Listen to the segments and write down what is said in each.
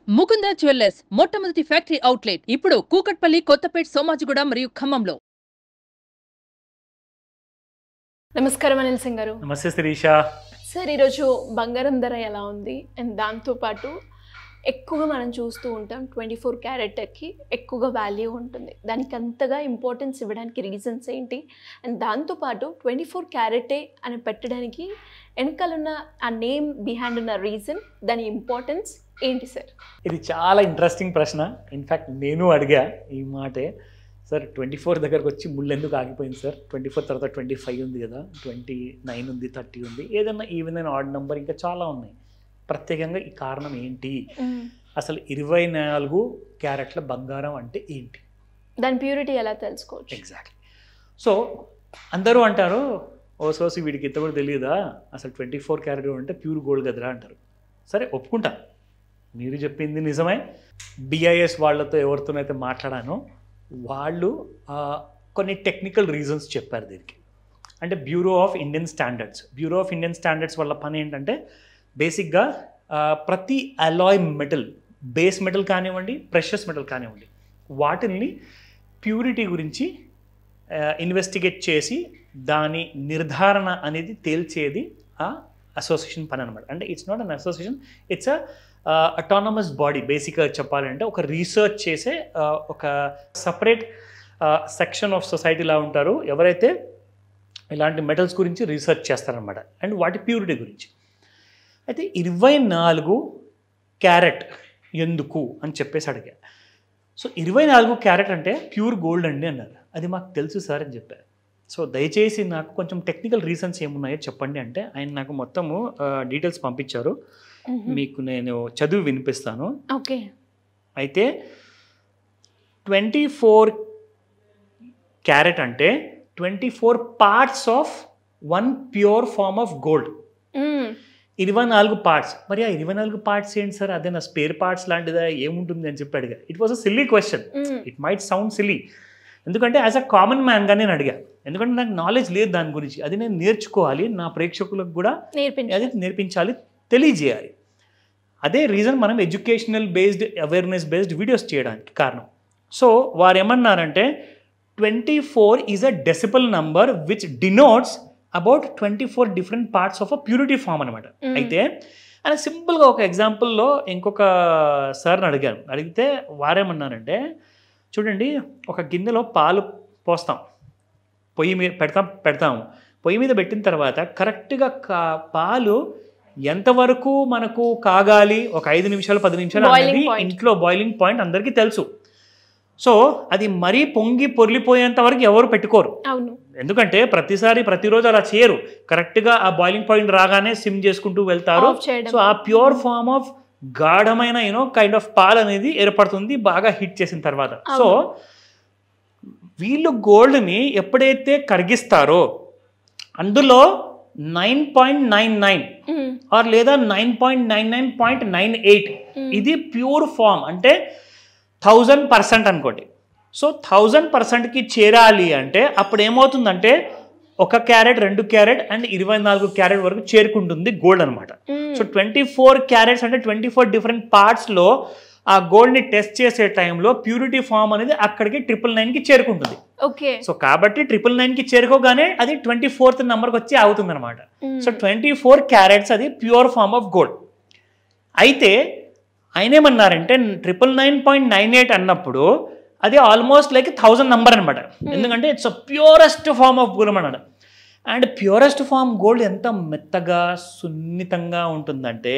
Mukunda jewellers మొట్టమొదటి factory outlet ఇప్పుడు కూకట్పల్లి, కొత్తపేట్, సోమాజిగూడ మరియు ఖమ్మంలో. నమస్కారం అనిల్ సింగ్ గారు. నమస్తే శిరీష. సార్, ఈరోజు బంగారం ధర ఎలా ఉంది అండ్ దాంతోపాటు ఎక్కువగా మనం చూస్తూ ఉంటాం 24 క్యారెట్కి ఎక్కువగా వాల్యూ ఉంటుంది, దానికి అంతగా ఇంపార్టెన్స్ ఇవ్వడానికి రీజన్స్ ఏంటి అండ్ దాంతోపాటు 24 క్యారెటే అని పెట్టడానికి వెనకాలన్న ఆ నేమ్ బిహైండ్ ఉన్న రీజన్, దాని ఇంపార్టెన్స్ ఏంటి సార్? ఇది చాలా ఇంట్రెస్టింగ్ ప్రశ్న. ఇన్ఫ్యాక్ట్ నేను అడిగా ఈ మాటే. సార్ 24 దగ్గరకు వచ్చి ముళ్ళు ఎందుకు ఆగిపోయింది సార్? 24 తర్వాత 25 ఉంది కదా, 29 ఉంది, 30 ఉంది, ఏదన్నా ఈవెన్ అండ్ ఆడ్ నెంబర్ ఇంకా చాలా ఉన్నాయి. ప్రత్యేకంగా ఈ కారణం ఏంటి, అసలు 24 క్యారెట్ల బంగారం అంటే ఏంటి, దాని ప్యూరిటీ ఎలా తెలుసుకోవచ్చు? ఎగ్జాక్ట్లీ. సో అందరూ అంటారు, ఓ సోసి వీడికి ఇంత కూడా తెలియదా, అసలు 24 క్యారెట్ అంటే ప్యూర్ గోల్డ్ కదరా అంటారు. సరే, ఒప్పుకుంటా, మీరు చెప్పింది నిజమే. బిఐఎస్ వాళ్ళతో ఎవరితోనైతే మాట్లాడానో వాళ్ళు కొన్ని టెక్నికల్ రీజన్స్ చెప్పారు దీనికి. అంటే బ్యూరో ఆఫ్ ఇండియన్ స్టాండర్డ్స్ వాళ్ళ పని ఏంటంటే బేసిక్గా ప్రతి అలాయ్ మెటల్, బేస్ మెటల్ కానివ్వండి, ప్రెషస్ మెటల్ కానివ్వండి, వాటిల్ని ప్యూరిటీ గురించి ఇన్వెస్టిగేట్ చేసి దాని నిర్ధారణ అనేది తేల్చేది ఆ అసోసియేషన్ పని అనమాట. అంటే it's not an association, it's autonomous body. బేసిక్గా చెప్పాలంటే ఒక రీసెర్చ్ చేసే ఒక సపరేట్ సెక్షన్ ఆఫ్ సొసైటీలా ఉంటారు ఎవరైతే ఇలాంటి మెటల్స్ గురించి రీసెర్చ్ చేస్తారనమాట, అండ్ వాటి ప్యూరిటీ గురించి. అయితే 24 క్యారెట్ ఎందుకు అని చెప్పేసి అడిగా. సో 24 క్యారెట్ అంటే ప్యూర్ గోల్డ్ అండి అన్నారు. అది మాకు తెలుసు సార్ అని చెప్పారు. సో దయచేసి నాకు కొంచెం టెక్నికల్ రీజన్స్ ఏమున్నాయో చెప్పండి అంటే ఆయన నాకు మొత్తము డీటెయిల్స్ పంపించారు. మీకు నేను చదివి వినిపిస్తాను. ఓకే. అయితే 24 క్యారెట్ అంటే 24 parts of one pure form of gold. 24 parts. మరి ఆ 24 పార్ట్స్ ఏంటి సార్, అదే నా స్పేర్ పార్ట్స్ లాంటిదా, ఏముంటుంది అని చెప్పి అడిగా. It was a silly question. It might sound silly, ఎందుకంటే యాజ్ అ కామన్ మ్యాన్గా నేను అడిగా. ఎందుకంటే నాకు నాలెడ్జ్ లేదు దాని గురించి, అది నేను నేర్చుకోవాలి, నా ప్రేక్షకులకు కూడా అది నేర్పించాలి, తెలియజేయాలి. అదే రీజన్ మనం educational based, awareness based videos చేయడానికి కారణం. సో వారు ఏమన్నారంటే 24 is a decimal number which denotes about 24 different parts of a purity form అనమాట. అయితే ఆయన సింపుల్గా ఒక ఎగ్జాంపుల్లో ఇంకొక సార్ని అడిగాను. అడిగితే వారేమన్నారంటే, చూడండి, ఒక గిన్నెలో పాలు పోస్తాం, పొయ్యి మీద పెడతాము. పొయ్యి మీద పెట్టిన తర్వాత కరెక్ట్గా పాలు ఎంతవరకు మనకు కాగాలి, ఒక 5 నిమిషాలు 10 నిమిషాలు అనేది ఇంట్లో బాయిలింగ్ పాయింట్ అందరికీ తెలుసు. సో అది మరీ పొంగి పొర్లిపోయేంత వరకు ఎవరు పెట్టుకోరు. అవును, ఎందుకంటే ప్రతిరోజు అలా చేయరు. కరెక్ట్గా ఆ బాయిలింగ్ పాయింట్ రాగానే సిమ్ చేసుకుంటూ వెళ్తారు. సో ఆ ప్యూర్ ఫార్మ్ ఆఫ్ గాఢమైన కైండ్ ఆఫ్ పాల్ అనేది ఏర్పడుతుంది బాగా హీట్ చేసిన తర్వాత. సో వీళ్ళు గోల్డ్ని ఎప్పుడైతే కరిగిస్తారో అందులో 9.99 ఆర్ లేదా 9.99.98 ఇది ప్యూర్ ఫామ్, అంటే 1000% అనుకోండి. సో 1000%కి చేరాలి అంటే అప్పుడు ఏమవుతుందంటే 1 క్యారెట్, 2 క్యారెట్ అండ్ 24 క్యారెట్ వరకు చేరుకుంటుంది గోల్డ్ అనమాట. సో 24 క్యారెట్స్ అంటే 24 డిఫరెంట్ పార్ట్స్లో ఆ గోల్డ్ని టెస్ట్ చేసే టైంలో ప్యూరిటీ ఫామ్ అనేది అక్కడికి 999కి చేరుకుంటుంది. ఓకే. సో కాబట్టి 999కి చేరుకోగానే అది 24th నెంబర్కి వచ్చి అవుతుంది అనమాట. సో 24 క్యారెట్స్ అది ప్యూర్ ఫామ్ ఆఫ్ గోల్డ్. అయితే ఆయన ఏమన్నారంటే 999.98 అన్నప్పుడు అది ఆల్మోస్ట్ లైక్ 1000 నెంబర్ అనమాట. ఎందుకంటే it's a purest form of gold అన్నాడు. అండ్ ప్యూరెస్ట్ ఫామ్ గోల్డ్ ఎంత మెత్తగా సున్నితంగా ఉంటుందంటే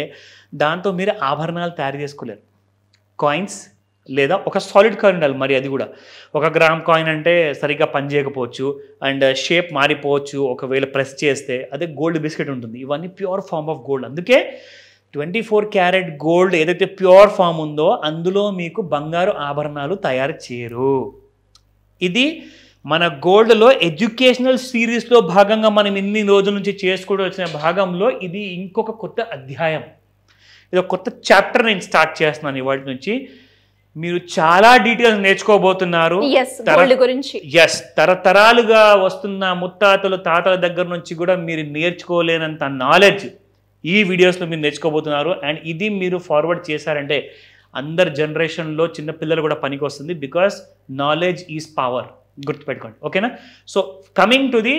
దాంతో మీరు ఆభరణాలు తయారు చేసుకోలేరు. కాయిన్స్ లేదా ఒక సాలిడ్ కాయిన్ ఉండాలి. మరి అది కూడా 1 గ్రామ్ కాయిన్ అంటే సరిగ్గా పనిచేయకపోవచ్చు అండ్ షేప్ మారిపోవచ్చు ఒకవేళ ప్రెస్ చేస్తే. అదే గోల్డ్ బిస్కెట్ ఉంటుంది. ఇవన్నీ ప్యూర్ ఫామ్ ఆఫ్ గోల్డ్. అందుకే 24 క్యారెట్ గోల్డ్ ఏదైతే ప్యూర్ ఫామ్ ఉందో అందులో మీకు బంగారు ఆభరణాలు తయారు చేయరు. ఇది మన గోల్డ్లో ఎడ్యుకేషనల్ సిరీస్లో భాగంగా మనం ఇన్ని రోజుల నుంచి చేసుకుంటూ వచ్చిన భాగంలో ఇది ఇంకొక కొత్త అధ్యాయం, ఇది ఒక కొత్త చాప్టర్ నేను స్టార్ట్ చేస్తున్నాను ఇవాటి నుంచి. మీరు చాలా డీటెయిల్స్ నేర్చుకోబోతున్నారు. ఎస్, తరతరాలుగా వస్తున్న ముత్తాతలు తాతల దగ్గర నుంచి కూడా మీరు నేర్చుకోలేనంత నాలెడ్జ్ ఈ వీడియోస్లో మీరు నేర్చుకోబోతున్నారు. అండ్ ఇది మీరు ఫార్వర్డ్ చేశారంటే అందరు జనరేషన్లో చిన్నపిల్లలు కూడా పనికి వస్తుంది. బికాస్ నాలెడ్జ్ ఈజ్ పవర్, గుర్తుపెట్టుకోండి. ఓకేనా? So coming to the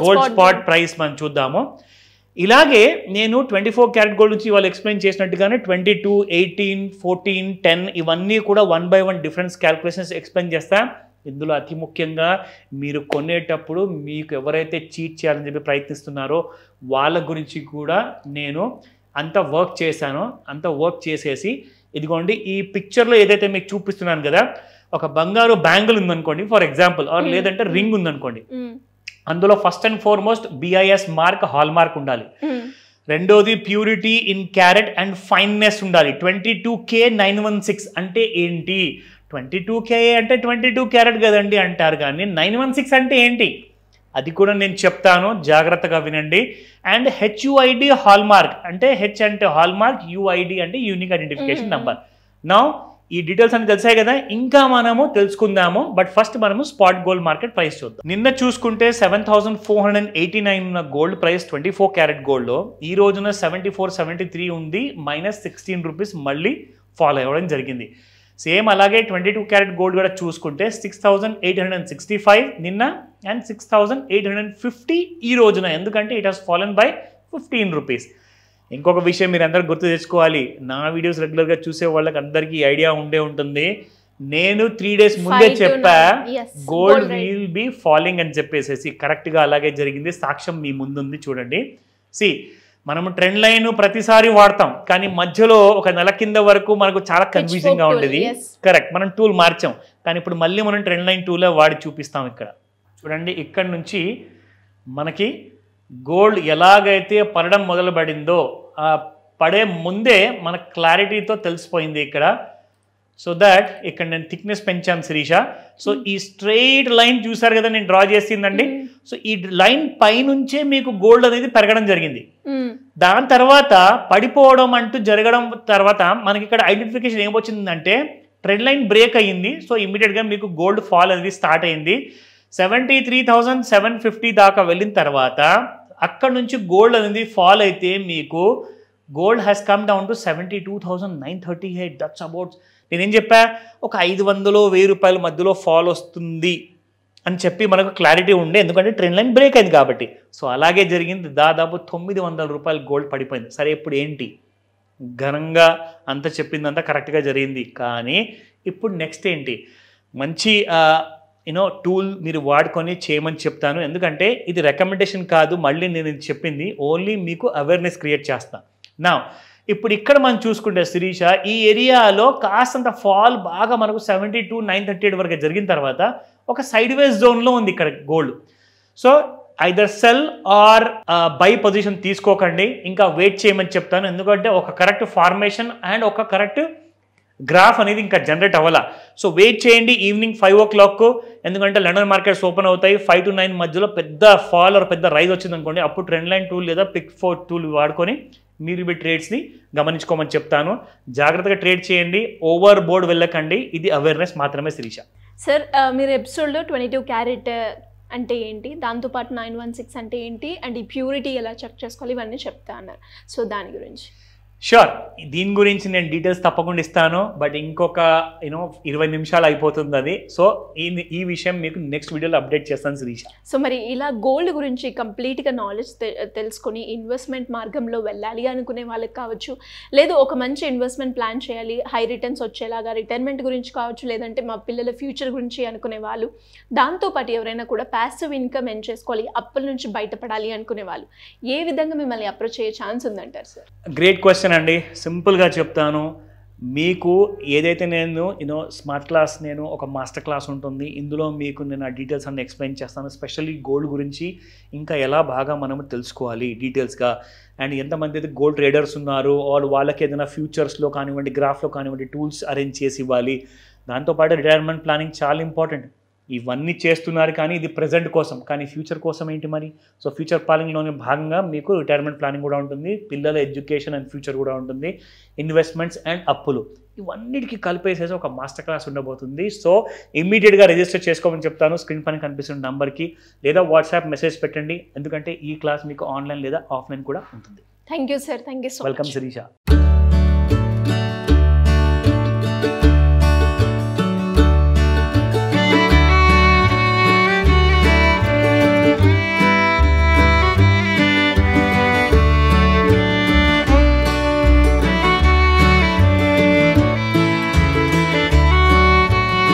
gold spot price మనం చూద్దాము. ఇలాగే నేను 24 క్యారెట్ గోల్డ్ నుంచి వాళ్ళు ఎక్స్ప్లెయిన్ చేసినట్టుగానే 22, 18, 14, 10 ఇవన్నీ కూడా 1 by 1 డిఫరెన్స్ క్యాల్కులేషన్స్ ఎక్స్ప్లెయిన్ చేస్తా. ఇందులో అతి ముఖ్యంగా మీరు కొనేటప్పుడు మీకు ఎవరైతే చీట్ చేయాలని చెప్పి ప్రయత్నిస్తున్నారో వాళ్ళ గురించి కూడా నేను అంత వర్క్ చేశాను. అంత వర్క్ చేసేసి ఇదిగోండి ఈ పిక్చర్లో ఏదైతే మీకు చూపిస్తున్నాను కదా, ఒక బంగారు బ్యాంగిల్ ఉందనుకోండి ఫర్ ఎగ్జాంపుల్, ఆర్ లేదంటే రింగ్ ఉందనుకోండి, అందులో first and foremost BIS mark, hall mark ఉండాలి. రెండోది purity in carrot and fineness ఉండాలి. 22K916 అంటే ఏంటి? 22K అంటే 22 క్యారెట్ కదండి అంటారు, కానీ 916 అంటే ఏంటి అది కూడా నేను చెప్తాను, జాగ్రత్తగా వినండి. అండ్ HUID హాల్ మార్క్ అంటే H అంటే హాల్ మార్క్, UID అంటే యూనిక్ ఐడెంటిఫికేషన్ నంబర్. నా ఈ డీటెయిల్స్ అన్ని తెలిసాయి కదా, ఇంకా మనము తెలుసుకుందాము. బట్ ఫస్ట్ మనము స్పాట్ గోల్డ్ మార్కెట్ ప్రైస్ చూద్దాం. నిన్న చూసుకుంటే 7,489 ఉన్న గోల్డ్ ప్రైస్ 24 క్యారెట్ గోల్డ్లో ఈ రోజున 74.73 ఉంది, -16 రూపీస్ మళ్ళీ ఫాలో అవ్వడం జరిగింది. సేమ్ అలాగే 22 క్యారెట్ గోల్డ్ కూడా చూసుకుంటే 6,865 నిన్న అండ్ 6,850 ఈ రోజున, ఎందుకంటే it has fallen by 15 rupees. ఇంకొక విషయం మీరు అందరూ గుర్తు తెచ్చుకోవాలి, నా వీడియోస్ రెగ్యులర్గా చూసే వాళ్ళకి అందరికీ ఐడియా ఉండే ఉంటుంది, నేను 3 days ముందే చెప్పా గోల్డ్ విల్ బి ఫాలింగ్ అని చెప్పేసేసి. కరెక్ట్గా అలాగే జరిగింది, సాక్ష్యం మీ ముందుంది చూడండి. సి మనము ట్రెండ్ లైన్ ప్రతిసారి వాడతాం, కానీ మధ్యలో ఒక నెల కింద వరకు మనకు చాలా కన్ఫ్యూజింగ్గా ఉండేది. కరెక్ట్, మనం టూల్ మార్చాం, కానీ ఇప్పుడు మళ్ళీ మనం ట్రెండ్ లైన్ టూలే వాడి చూపిస్తాం. ఇక్కడ చూడండి, ఇక్కడ నుంచి మనకి గోల్డ్ ఎలాగైతే పడడం మొదలుపడిందో ఆ పడే ముందే మన క్లారిటీతో తెలిసిపోయింది ఇక్కడ. సో దాట్ ఇక్కడ నేను థిక్నెస్ పెంచాను శిరీష. సో ఈ స్ట్రెయిట్ లైన్ చూసారు కదా నేను డ్రా చేసిందండి. సో ఈ లైన్ పైనుంచే మీకు గోల్డ్ అనేది పెరగడం జరిగింది. దాని తర్వాత పడిపోవడం అంటూ జరగడం తర్వాత మనకి ఇక్కడ ఐడెంటిఫికేషన్ ఏమొచ్చిందంటే ట్రెండ్ లైన్ బ్రేక్ అయ్యింది. సో ఇమీడియట్గా మీకు గోల్డ్ ఫాల్ అనేది స్టార్ట్ అయింది. 73,750 దాకా వెళ్ళిన తర్వాత అక్కడ నుంచి గోల్డ్ అనేది ఫాల్ అయితే మీకు gold has come down to 72,938. That's about, నేనేం చెప్పా, ఒక 500-1000 రూపాయల మధ్యలో ఫాల్ వస్తుంది అని చెప్పి మనకు క్లారిటీ ఉండే, ఎందుకంటే ట్రెండ్ లైన్ బ్రేక్ అయింది కాబట్టి. సో అలాగే జరిగింది, దాదాపు 900 రూపాయలు గోల్డ్ పడిపోయింది. సరే ఇప్పుడు ఏంటి, ఘనంగా అంత చెప్పిందంతా కరెక్ట్గా జరిగింది, కానీ ఇప్పుడు నెక్స్ట్ ఏంటి, మంచి టూల్ మీరు వాడుకొని చేయమని చెప్తాను. ఎందుకంటే ఇది రికమెండేషన్ కాదు, మళ్ళీ నేను ఇది చెప్పింది ఓన్లీ మీకు అవేర్నెస్ క్రియేట్ చేస్తాను. నా ఇప్పుడు ఇక్కడ మనం చూసుకుంటే శిరీష, ఈ ఏరియాలో కాస్తంత ఫాల్ బాగా మనకు 72,938 వరకు జరిగిన తర్వాత ఒక సైడ్ వేస్ జోన్లో ఉంది ఇక్కడ gold. So either sell or buy position తీసుకోకండి, ఇంకా వెయిట్ చేయమని చెప్తాను. ఎందుకంటే ఒక కరెక్ట్ ఫార్మేషన్ అండ్ ఒక కరెక్ట్ గ్రాఫ్ అనేది ఇంకా జనరేట్ అవ్వాలా. సో వెయిట్ చేయండి ఈవినింగ్ 5 o'clock, ఎందుకంటే లండన్ మార్కెట్స్ ఓపెన్ అవుతాయి. 5 to 9 మధ్యలో పెద్ద ఫాల్ ఆర్ పెద్ద రైజ్ వచ్చింది అనుకోండి, అప్పుడు ట్రెండ్ లైన్ టూల్ లేదా పిక్ 4 టూల్ వాడుకొని మీరు మీ ట్రేడ్స్ని గమనించుకోమని చెప్తాను. జాగ్రత్తగా ట్రేడ్ చేయండి, ఓవర్ బోర్డ్ వెళ్ళకండి. ఇది అవేర్నెస్ మాత్రమే శిరీష. సార్ మీరు ఎపిసోడ్లో 22 క్యారెట్ అంటే ఏంటి, దాంతోపాటు 916 అంటే ఏంటి, అండ్ ఈ ప్యూరిటీ ఎలా చెక్ చేసుకోవాలి ఇవన్నీ చెప్తా అన్నారు. సో దాని గురించి షూర్, దీని గురించి నేను డీటెయిల్స్ తప్పకుండా ఇస్తాను. బట్ ఇంకొక 20 నిమిషాలు అయిపోతుంది అది. సో ఈ విషయం మీకు నెక్స్ట్ వీడియోలో అప్డేట్ చేస్తాను శిరీష. సో మరి ఇలా గోల్డ్ గురించి కంప్లీట్గా నాలెడ్జ్ తెలుసుకొని ఇన్వెస్ట్మెంట్ మార్గంలో వెళ్ళాలి అనుకునే వాళ్ళకి కావచ్చు, లేదు ఒక మంచి ఇన్వెస్ట్మెంట్ ప్లాన్ చేయాలి, హై రిటర్న్స్ వచ్చేలాగా రిటైర్మెంట్ గురించి కావచ్చు, లేదంటే మా పిల్లల ఫ్యూచర్ గురించి అనుకునే వాళ్ళు, దాంతోపాటు ఎవరైనా కూడా ప్యాసివ్ ఇన్కమ్ ఎన్ చేసుకోవాలి, అప్పుల నుంచి బయటపడాలి అనుకునే వాళ్ళు ఏ విధంగా మిమ్మల్ని అప్రోచ్ అయ్యే ఛాన్స్ ఉందంటారు సార్? గ్రేట్ క్వశ్చన్ అండి. సింపుల్గా చెప్తాను, మీకు ఏదైతే నేను స్మార్ట్ క్లాస్, నేను ఒక మాస్టర్ క్లాస్ ఉంటుంది, ఇందులో మీకు నేను ఆ డీటెయిల్స్ అన్ని ఎక్స్ప్లెయిన్ చేస్తాను. స్పెషల్లీ గోల్డ్ గురించి ఇంకా ఎలా బాగా మనము తెలుసుకోవాలి డీటెయిల్స్గా, అండ్ ఎంతమంది అయితే గోల్డ్ ట్రేడర్స్ ఉన్నారు, వాళ్ళకి ఏదైనా ఫ్యూచర్స్లో కానివ్వండి, గ్రాఫ్లో కానివ్వండి టూల్స్ అరేంజ్ చేసి ఇవ్వాలి. దాంతోపాటు రిటైర్మెంట్ ప్లానింగ్ చాలా ఇంపార్టెంట్. ఇవన్నీ చేస్తున్నారు కానీ ఇది ప్రజెంట్ కోసం, కానీ ఫ్యూచర్ కోసం ఏంటి మరి? సో ఫ్యూచర్ ప్లానింగ్లోనే భాగంగా మీకు రిటైర్మెంట్ ప్లానింగ్ కూడా ఉంటుంది, పిల్లల ఎడ్యుకేషన్ అండ్ ఫ్యూచర్ కూడా ఉంటుంది, ఇన్వెస్ట్మెంట్స్ అండ్ అప్పులు, ఇవన్నిటికీ కలిపేసేసి ఒక మాస్టర్ క్లాస్ ఉండబోతుంది. సో ఇమ్మీడియట్గా రిజిస్టర్ చేసుకోమని చెప్తాను. స్క్రీన్ పైన కనిపిస్తున్న నెంబర్కి లేదా వాట్సాప్ మెసేజ్ పెట్టండి, ఎందుకంటే ఈ క్లాస్ మీకు ఆన్లైన్ లేదా ఆఫ్లైన్ కూడా ఉంటుంది. Thank you sir, thank you so much. Welcome Sirisha.